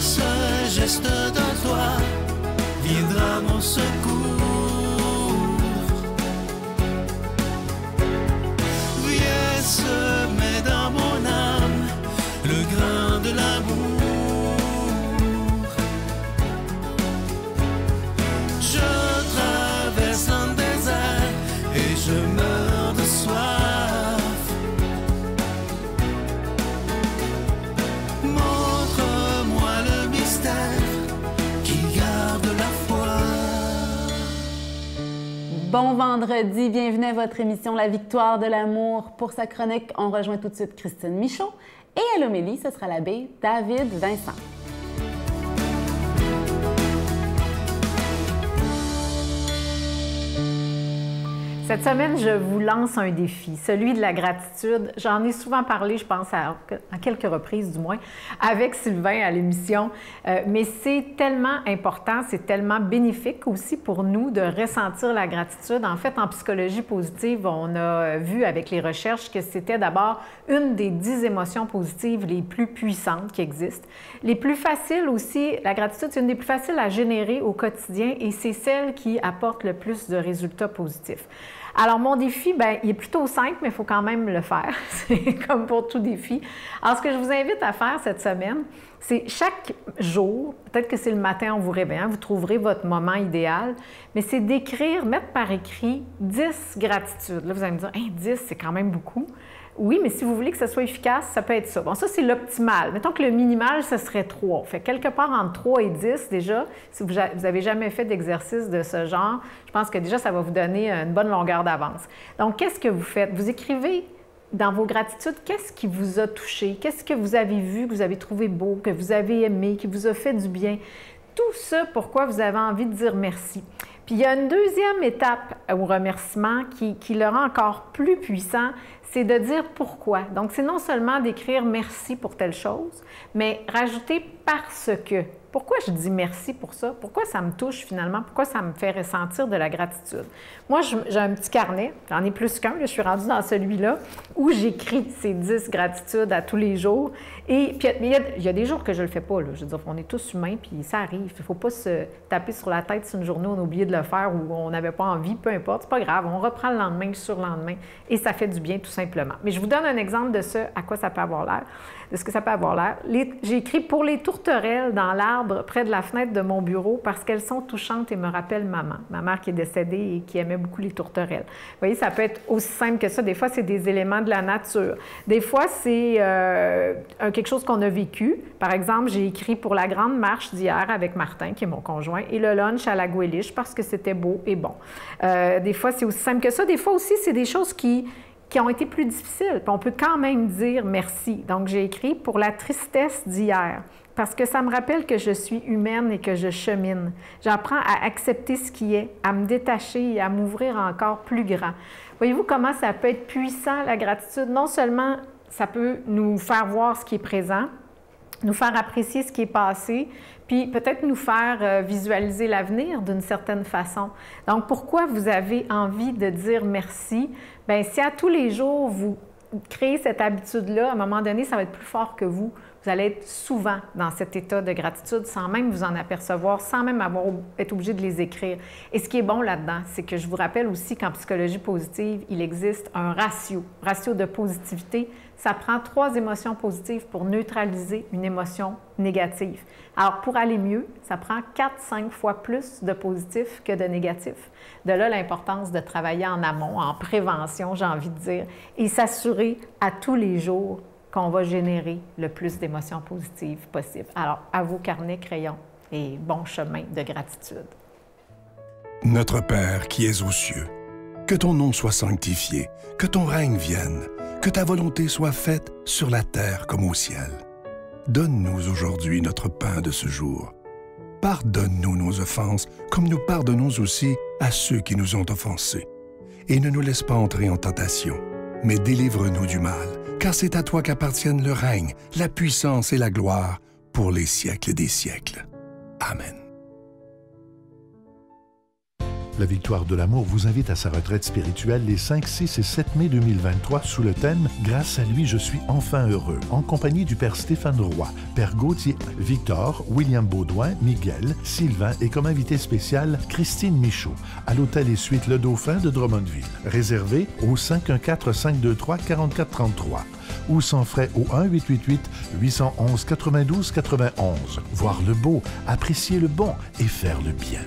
seul geste de toi viendra mon secours. Viens semer dans mon âme le grain de l'amour. Je traverse un désert et je meurs de soif. Montre-moi le mystère qui garde la foi. Bon vendredi, bienvenue à votre émission La Victoire de l'amour. Pour sa chronique, on rejoint tout de suite Christine Michaud et à l'homélie, ce sera l'abbé David Vincent. Cette semaine, je vous lance un défi, celui de la gratitude. J'en ai souvent parlé, je pense, à quelques reprises du moins, avec Sylvain à l'émission. Mais c'est tellement important, c'est tellement bénéfique aussi pour nous de ressentir la gratitude. En fait, en psychologie positive, on a vu avec les recherches que c'était d'abord une des 10 émotions positives les plus puissantes qui existent. Les plus faciles aussi, la gratitude, c'est une des plus faciles à générer au quotidien et c'est celle qui apporte le plus de résultats positifs. Alors, mon défi, bien, il est plutôt simple, mais il faut quand même le faire. C'est comme pour tout défi. Alors, ce que je vous invite à faire cette semaine, c'est chaque jour, peut-être que c'est le matin en vous réveillant, vous trouverez votre moment idéal, mais c'est d'écrire, mettre par écrit 10 gratitudes. Là, vous allez me dire, hey, 10, c'est quand même beaucoup. Oui, mais si vous voulez que ça soit efficace, ça peut être ça. Bon, ça, c'est l'optimal. Mettons que le minimal, ce serait 3. Fait quelque part entre 3 et 10, déjà, si vous n'avez jamais fait d'exercice de ce genre, je pense que déjà, ça va vous donner une bonne longueur d'avance. Donc, qu'est-ce que vous faites? Vous écrivez dans vos gratitudes, qu'est-ce qui vous a touché? Qu'est-ce que vous avez vu, que vous avez trouvé beau, que vous avez aimé, qui vous a fait du bien? Tout ça, pourquoi vous avez envie de dire merci. Puis, il y a une deuxième étape au remerciement qui le rend encore plus puissant, c'est de dire pourquoi. Donc, c'est non seulement d'écrire merci pour telle chose, mais rajouter parce que. Pourquoi je dis merci pour ça? Pourquoi ça me touche finalement? Pourquoi ça me fait ressentir de la gratitude? Moi, j'ai un petit carnet, j'en ai plus qu'un, je suis rendue dans celui-là, où j'écris ces 10 gratitudes à tous les jours. Et puis, il y a des jours que je ne le fais pas. Là. Je veux dire, on est tous humains, puis ça arrive. Il ne faut pas se taper sur la tête si une journée on a oublié de le faire ou on n'avait pas envie, peu importe, c'est pas grave. On reprend le lendemain, le surlendemain, et ça fait du bien tout simplement. Mais je vous donne un exemple de ce à quoi ça peut avoir l'air, de ce que ça peut avoir l'air. J'ai écrit pour les tourterelles dans l'arbre près de la fenêtre de mon bureau parce qu'elles sont touchantes et me rappellent maman. Ma mère qui est décédée et qui aimait beaucoup les tourterelles. Vous voyez, ça peut être aussi simple que ça. Des fois, c'est des éléments de la nature. Des fois, c'est quelque chose qu'on a vécu. Par exemple, j'ai écrit pour la grande marche d'hier avec Martin, qui est mon conjoint, et le lunch à la Gouéliche parce que c'était beau et bon. Des fois, c'est aussi simple que ça. Des fois aussi, c'est des choses qui ont été plus difficiles. Puis on peut quand même dire merci. Donc, j'ai écrit pour la tristesse d'hier. Parce que ça me rappelle que je suis humaine et que je chemine. J'apprends à accepter ce qui est, à me détacher et à m'ouvrir encore plus grand. Voyez-vous comment ça peut être puissant, la gratitude? Non seulement ça peut nous faire voir ce qui est présent, nous faire apprécier ce qui est passé, puis peut-être nous faire visualiser l'avenir d'une certaine façon. Donc, pourquoi vous avez envie de dire merci? Bien, si à tous les jours, vous créez cette habitude-là, à un moment donné, ça va être plus fort que vous. Vous allez être souvent dans cet état de gratitude sans même vous en apercevoir, sans même être obligé de les écrire. Et ce qui est bon là-dedans, c'est que je vous rappelle aussi qu'en psychologie positive, il existe un ratio de positivité. Ça prend 3 émotions positives pour neutraliser une émotion négative. Alors, pour aller mieux, ça prend 4-5 fois plus de positifs que de négatifs. De là, l'importance de travailler en amont, en prévention, j'ai envie de dire, et s'assurer à tous les jours qu'on va générer le plus d'émotions positives possible. Alors, à vos carnets, crayons et bon chemin de gratitude. Notre Père qui es aux cieux, que ton nom soit sanctifié, que ton règne vienne, que ta volonté soit faite sur la terre comme au ciel. Donne-nous aujourd'hui notre pain de ce jour. Pardonne-nous nos offenses, comme nous pardonnons aussi à ceux qui nous ont offensés. Et ne nous laisse pas entrer en tentation, mais délivre-nous du mal, car c'est à toi qu'appartiennent le règne, la puissance et la gloire pour les siècles des siècles. Amen. La Victoire de l'amour vous invite à sa retraite spirituelle les 5, 6 et 7 mai 2023 sous le thème « Grâce à lui, je suis enfin heureux » en compagnie du Père Stéphane Roy, Père Gauthier, Victor, William Baudouin, Miguel, Sylvain et comme invité spécial Christine Michaud à l'Hôtel et Suites Le Dauphin de Drummondville. Réservé au 514-523-4433 ou sans frais au 1-888-811-92-91. Voir le beau, apprécier le bon et faire le bien.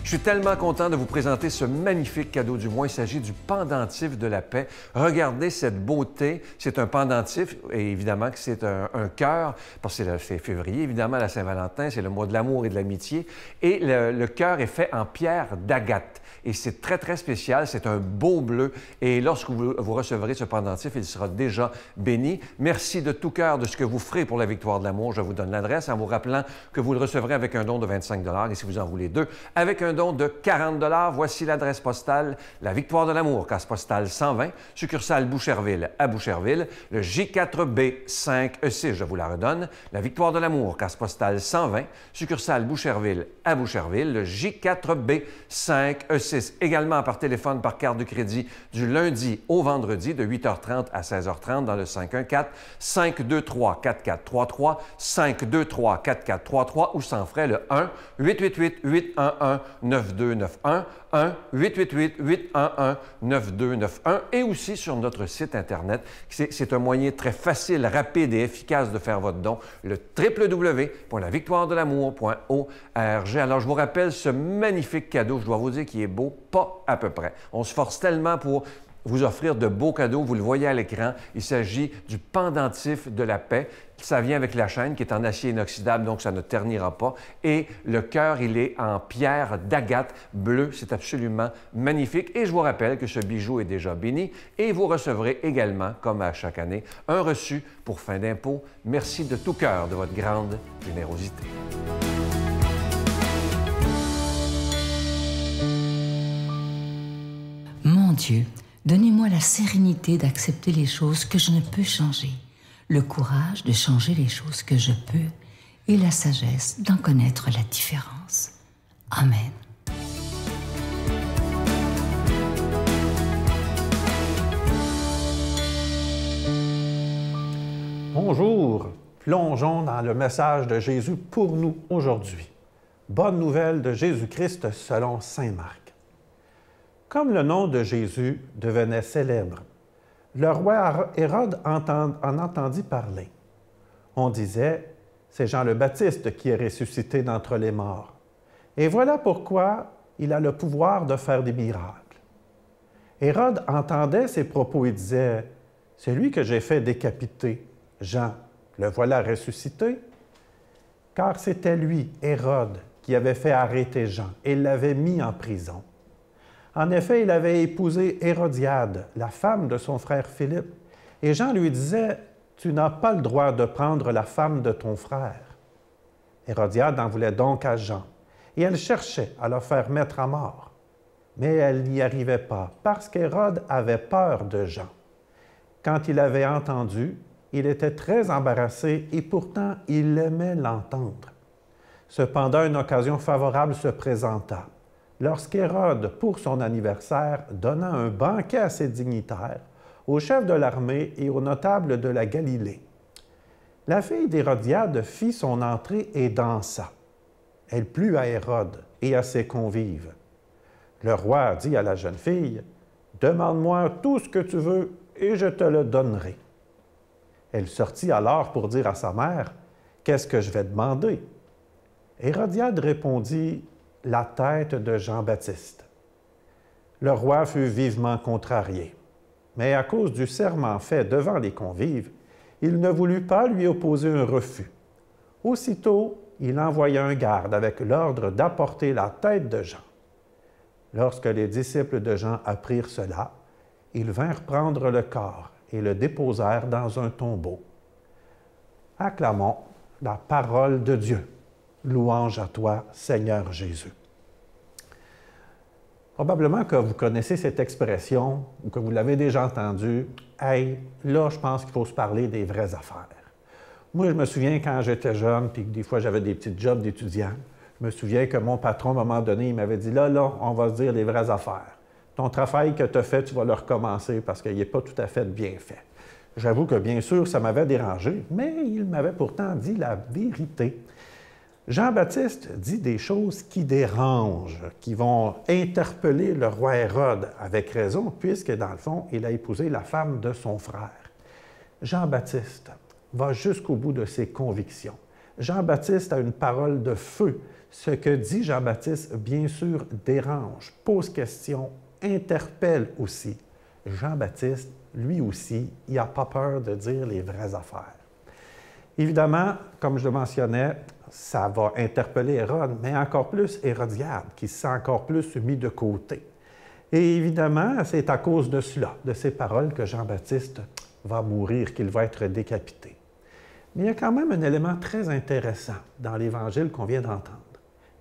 Je suis tellement content de vous présenter ce magnifique cadeau du mois. Il s'agit du pendentif de la paix. Regardez cette beauté. C'est un pendentif et évidemment que c'est un cœur parce que c'est février, évidemment, la Saint-Valentin, c'est le mois de l'amour et de l'amitié. Et le cœur est fait en pierre d'agate. Et c'est très, très spécial. C'est un beau bleu. Et lorsque vous recevrez ce pendentif, il sera déjà béni. Merci de tout cœur de ce que vous ferez pour la Victoire de l'amour. Je vous donne l'adresse en vous rappelant que vous le recevrez avec un don de 25 $ et si vous en voulez deux, avec un don de 40 $. Voici l'adresse postale. La Victoire de l'amour, case postale 120, succursale Boucherville à Boucherville, le J4B5E6, je vous la redonne. La Victoire de l'amour, case postale 120, succursale Boucherville à Boucherville, le J4B5E6. Également par téléphone, par carte de crédit, du lundi au vendredi, de 8h30 à 16h30 dans le 514-523-4433, 523-4433 ou sans frais le 1-888-811-9291, 1-888-811-9291 et aussi sur notre site Internet. C'est un moyen très facile, rapide et efficace de faire votre don, le www.lavictoiredelamour.org. Alors, je vous rappelle ce magnifique cadeau, je dois vous dire qu'il est beau, pas à peu près. On se force tellement pour vous offrir de beaux cadeaux. Vous le voyez à l'écran. Il s'agit du pendentif de la paix. Ça vient avec la chaîne qui est en acier inoxydable, donc ça ne ternira pas. Et le cœur, il est en pierre d'agate bleue. C'est absolument magnifique. Et je vous rappelle que ce bijou est déjà béni. Et vous recevrez également, comme à chaque année, un reçu pour fin d'impôt. Merci de tout cœur de votre grande générosité. Mon Dieu, donnez-moi la sérénité d'accepter les choses que je ne peux changer, le courage de changer les choses que je peux et la sagesse d'en connaître la différence. Amen. Bonjour, plongeons dans le message de Jésus pour nous aujourd'hui. Bonne nouvelle de Jésus-Christ selon saint Marc. Comme le nom de Jésus devenait célèbre, le roi Hérode en entendit parler. On disait, c'est Jean le Baptiste qui est ressuscité d'entre les morts. Et voilà pourquoi il a le pouvoir de faire des miracles. Hérode entendait ces propos et disait, c'est lui que j'ai fait décapiter. Jean, le voilà ressuscité? Car c'était lui, Hérode, qui avait fait arrêter Jean et l'avait mis en prison. En effet, il avait épousé Hérodiade, la femme de son frère Philippe, et Jean lui disait, « Tu n'as pas le droit de prendre la femme de ton frère. » Hérodiade en voulait donc à Jean, et elle cherchait à le faire mettre à mort. Mais elle n'y arrivait pas, parce qu'Hérode avait peur de Jean. Quand il avait entendu, il était très embarrassé, et pourtant il aimait l'entendre. Cependant, une occasion favorable se présenta. Lorsqu'Hérode, pour son anniversaire, donna un banquet à ses dignitaires, aux chefs de l'armée et aux notables de la Galilée. La fille d'Hérodiade fit son entrée et dansa. Elle plut à Hérode et à ses convives. Le roi dit à la jeune fille, « Demande-moi tout ce que tu veux et je te le donnerai. » Elle sortit alors pour dire à sa mère, « Qu'est-ce que je vais demander? » Hérodiade répondit, la tête de Jean-Baptiste. Le roi fut vivement contrarié, mais à cause du serment fait devant les convives, il ne voulut pas lui opposer un refus. Aussitôt, il envoya un garde avec l'ordre d'apporter la tête de Jean. Lorsque les disciples de Jean apprirent cela, ils vinrent prendre le corps et le déposèrent dans un tombeau. Acclamons la parole de Dieu. Louange à toi, Seigneur Jésus. Probablement que vous connaissez cette expression ou que vous l'avez déjà entendue. « Hey, là, je pense qu'il faut se parler des vraies affaires. » Moi, je me souviens quand j'étais jeune, puis que des fois j'avais des petits jobs d'étudiant, je me souviens que mon patron, à un moment donné, il m'avait dit, là, on va se dire les vraies affaires. Ton travail que tu as fait, tu vas le recommencer parce qu'il n'est pas tout à fait bien fait. J'avoue que, bien sûr, ça m'avait dérangé, mais il m'avait pourtant dit la vérité. Jean-Baptiste dit des choses qui dérangent, qui vont interpeller le roi Hérode, avec raison, puisque, dans le fond, il a épousé la femme de son frère. Jean-Baptiste va jusqu'au bout de ses convictions. Jean-Baptiste a une parole de feu. Ce que dit Jean-Baptiste, bien sûr, dérange, pose question, interpelle aussi. Jean-Baptiste, lui aussi, il n'a pas peur de dire les vraies affaires. Évidemment, comme je le mentionnais, ça va interpeller Hérode, mais encore plus Hérodiade, qui se sent encore plus mis de côté. Et évidemment, c'est à cause de cela, de ces paroles, que Jean-Baptiste va mourir, qu'il va être décapité. Mais il y a quand même un élément très intéressant dans l'Évangile qu'on vient d'entendre.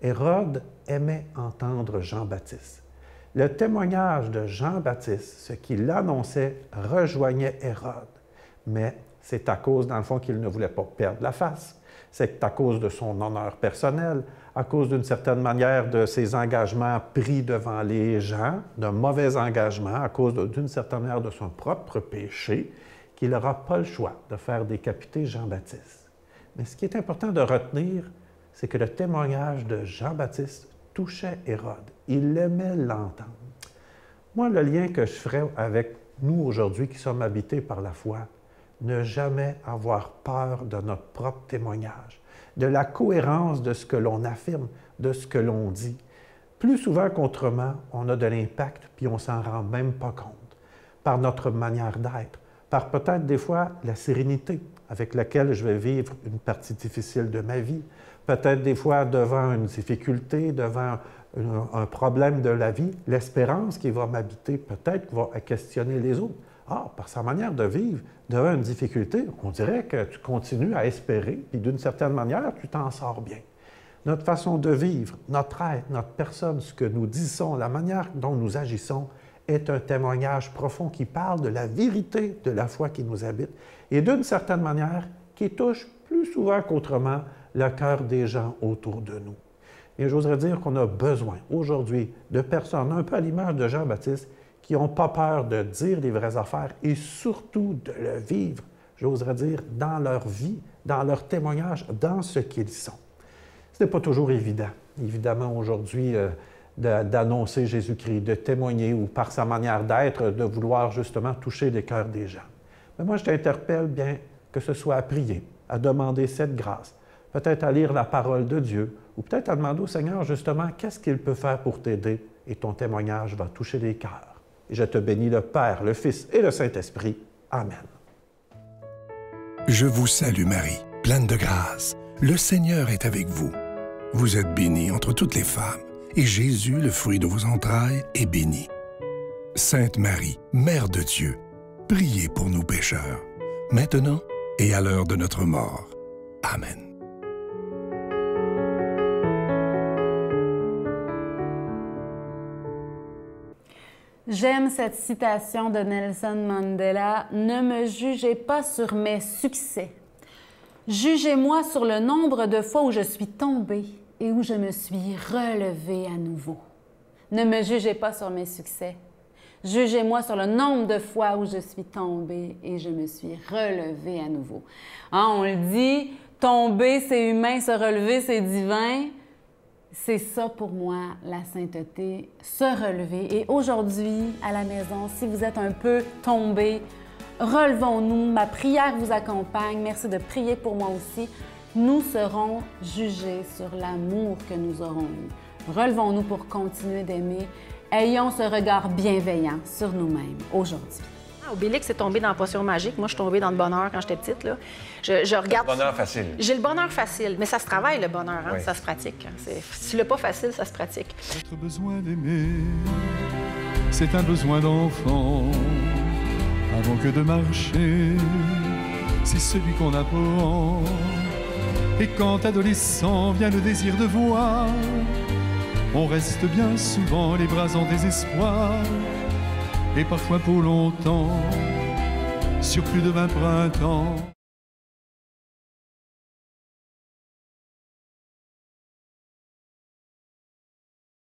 Hérode aimait entendre Jean-Baptiste. Le témoignage de Jean-Baptiste, ce qu'il annonçait, rejoignait Hérode. Mais c'est à cause, dans le fond, qu'il ne voulait pas perdre la face. C'est à cause de son honneur personnel, à cause d'une certaine manière de ses engagements pris devant les gens, d'un mauvais engagement, à cause d'une certaine manière de son propre péché, qu'il n'aura pas le choix de faire décapiter Jean-Baptiste. Mais ce qui est important de retenir, c'est que le témoignage de Jean-Baptiste touchait Hérode. Il aimait l'entendre. Moi, le lien que je ferais avec nous aujourd'hui qui sommes habités par la foi, ne jamais avoir peur de notre propre témoignage, de la cohérence de ce que l'on affirme, de ce que l'on dit. Plus souvent qu'autrement, on a de l'impact, puis on ne s'en rend même pas compte, par notre manière d'être, par peut-être des fois la sérénité avec laquelle je vais vivre une partie difficile de ma vie, peut-être des fois devant une difficulté, devant un problème de la vie, l'espérance qui va m'habiter peut-être va questionner les autres. Ah, par sa manière de vivre, devant une difficulté, on dirait que tu continues à espérer, puis d'une certaine manière, tu t'en sors bien. Notre façon de vivre, notre être, notre personne, ce que nous disons, la manière dont nous agissons, est un témoignage profond qui parle de la vérité de la foi qui nous habite et d'une certaine manière qui touche plus souvent qu'autrement le cœur des gens autour de nous. Et j'oserais dire qu'on a besoin aujourd'hui de personnes, un peu à l'image de Jean-Baptiste, qui n'ont pas peur de dire les vraies affaires et surtout de le vivre, j'oserais dire, dans leur vie, dans leur témoignage, dans ce qu'ils sont. Ce n'est pas toujours évident, évidemment, aujourd'hui, d'annoncer Jésus-Christ, de témoigner ou par sa manière d'être, de vouloir justement toucher les cœurs des gens. Mais moi, je t'interpelle bien que ce soit à prier, à demander cette grâce, peut-être à lire la parole de Dieu ou peut-être à demander au Seigneur justement qu'est-ce qu'il peut faire pour t'aider et ton témoignage va toucher les cœurs. Et je te bénis le Père, le Fils et le Saint-Esprit. Amen. Je vous salue Marie, pleine de grâce. Le Seigneur est avec vous. Vous êtes bénie entre toutes les femmes, et Jésus, le fruit de vos entrailles, est béni. Sainte Marie, Mère de Dieu, priez pour nous pécheurs, maintenant et à l'heure de notre mort. Amen. J'aime cette citation de Nelson Mandela. « Ne me jugez pas sur mes succès. Jugez-moi sur le nombre de fois où je suis tombée et où je me suis relevée à nouveau. » Ne me jugez pas sur mes succès. Jugez-moi sur le nombre de fois où je suis tombée et je me suis relevée à nouveau. Hein, on le dit, tomber, c'est humain, se relever, c'est divin. C'est ça pour moi, la sainteté, se relever. Et aujourd'hui, à la maison, si vous êtes un peu tombé, relevons-nous. Ma prière vous accompagne. Merci de prier pour moi aussi. Nous serons jugés sur l'amour que nous aurons eu. Relevons-nous pour continuer d'aimer. Ayons ce regard bienveillant sur nous-mêmes aujourd'hui. Obélix est tombé dans la potion magique. Moi, je suis tombée dans le bonheur quand j'étais petite. Là. Je regarde... Le bonheur facile. J'ai le bonheur facile, mais ça se travaille, le bonheur. Hein? Oui. Ça se pratique. Si tu l'as pas facile, ça se pratique. Notre besoin d'aimer, c'est un besoin d'enfant. Avant que de marcher, c'est celui qu'on apprend. Et quand adolescent vient le désir de voir, on reste bien souvent les bras en désespoir. Et parfois pour longtemps, sur plus de 20 printemps.